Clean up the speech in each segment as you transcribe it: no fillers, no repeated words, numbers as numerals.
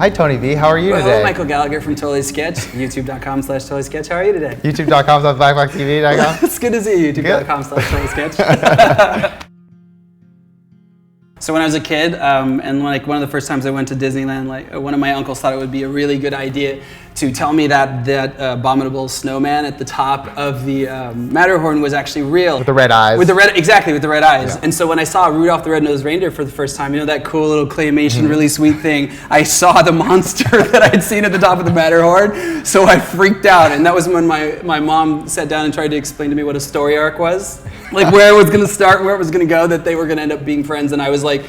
Hi Tony V, how are you today? Hello, Michael Gallagher from TotallySketch, youtube.com/TotallySketch. How are you today? youtube.com/blackboxtv.com. It's good to see you, youtube.com/TotallySketch. So when I was a kid, and like one of the first times I went to Disneyland, like one of my uncles thought it would be a really good idea to tell me that abominable snowman at the top of the Matterhorn was actually real. With the red eyes. Exactly, with the red eyes. Yeah. And so when I saw Rudolph the Red-Nosed Reindeer for the first time, you know that cool little claymation, really sweet thing, I saw the monster that I'd seen at the top of the Matterhorn, so I freaked out. And that was when my mom sat down and tried to explain to me what a story arc was. Like where it was gonna start, where it was gonna go, that they were gonna end up being friends, and I was like,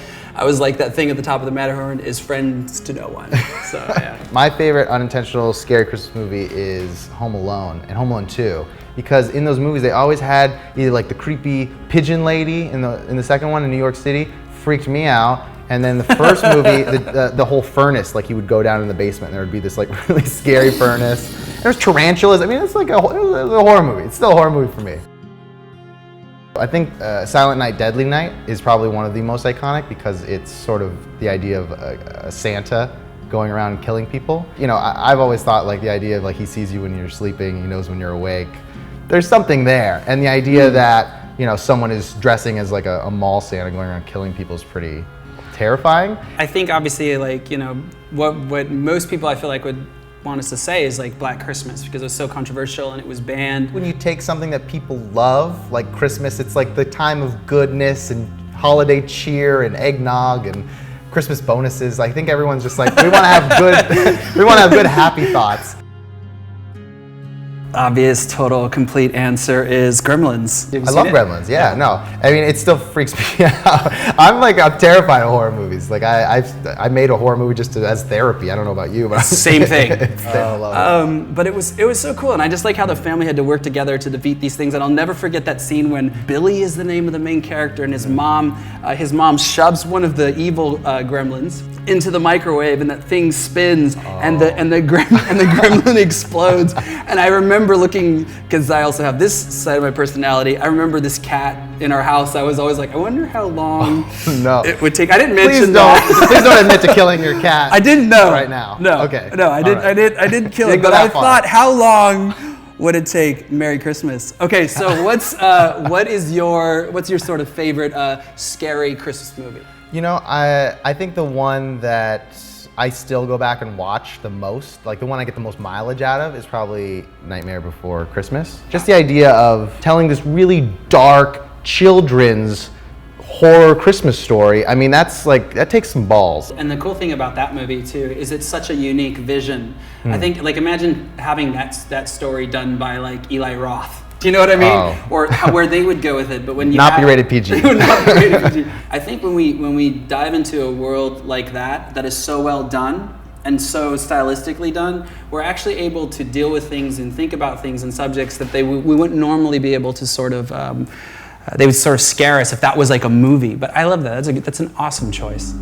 that thing at the top of the Matterhorn is friends to no one. So yeah. My favorite unintentional scary Christmas movie is Home Alone and Home Alone 2. Because in those movies they always had either like the creepy pigeon lady in the second one in New York City, freaked me out. And then the first movie, the whole furnace, like he would go down in the basement and there would be this like really scary furnace. There's tarantulas. I mean, it's like it was a horror movie. It's still a horror movie for me. I think Silent Night, Deadly Night is probably one of the most iconic because it's sort of the idea of a Santa going around and killing people. You know, I've always thought like the idea of like he sees you when you're sleeping, he knows when you're awake. There's something there. And the idea that, you know, someone is dressing as like a mall Santa going around killing people is pretty terrifying. I think obviously like, you know, what most people I feel like would want us to say is like Black Christmas because it was so controversial and it was banned. When you take something that people love, like Christmas, it's like the time of goodness and holiday cheer and eggnog and Christmas bonuses. I think everyone's just like, we want to have good happy thoughts. Obvious, total, complete answer is Gremlins. I love Gremlins, yeah, no. I mean, it still freaks me out. I'm terrified of horror movies. Like, I made a horror movie just as therapy. I don't know about you, but same thing. I love it. But it was so cool, and I just like how the family had to work together to defeat these things. And I'll never forget that scene when Billy is the name of the main character, and his mom shoves one of the evil gremlins into the microwave, and that thing spins, and the gremlin explodes. And I remember looking, because I also have this side of my personality, I remember this cat in our house. I was always like, I wonder how long it would take. I didn't mention that. Please don't admit to killing your cat. I didn't know. Right now. No. Okay. No, I did kill it, but I thought, how long would it take? Merry Christmas. Okay, so what's your sort of favorite scary Christmas movie? You know, I think the one that I still go back and watch the most, like the one I get the most mileage out of, is probably Nightmare Before Christmas. Just the idea of telling this really dark children's horror Christmas story. I mean, that takes some balls. And the cool thing about that movie too is it's such a unique vision. I think, like, imagine having that story done by like Eli Roth. Do you know what I mean? Oh. Or where they would go with it, but when you not be rated PG. Not be rated PG. I think when we dive into a world like that is so well done and so stylistically done, we're actually able to deal with things and think about things and subjects that we wouldn't normally be able to sort of. They would sort of scare us if that was like a movie. But I love that. That's an awesome choice.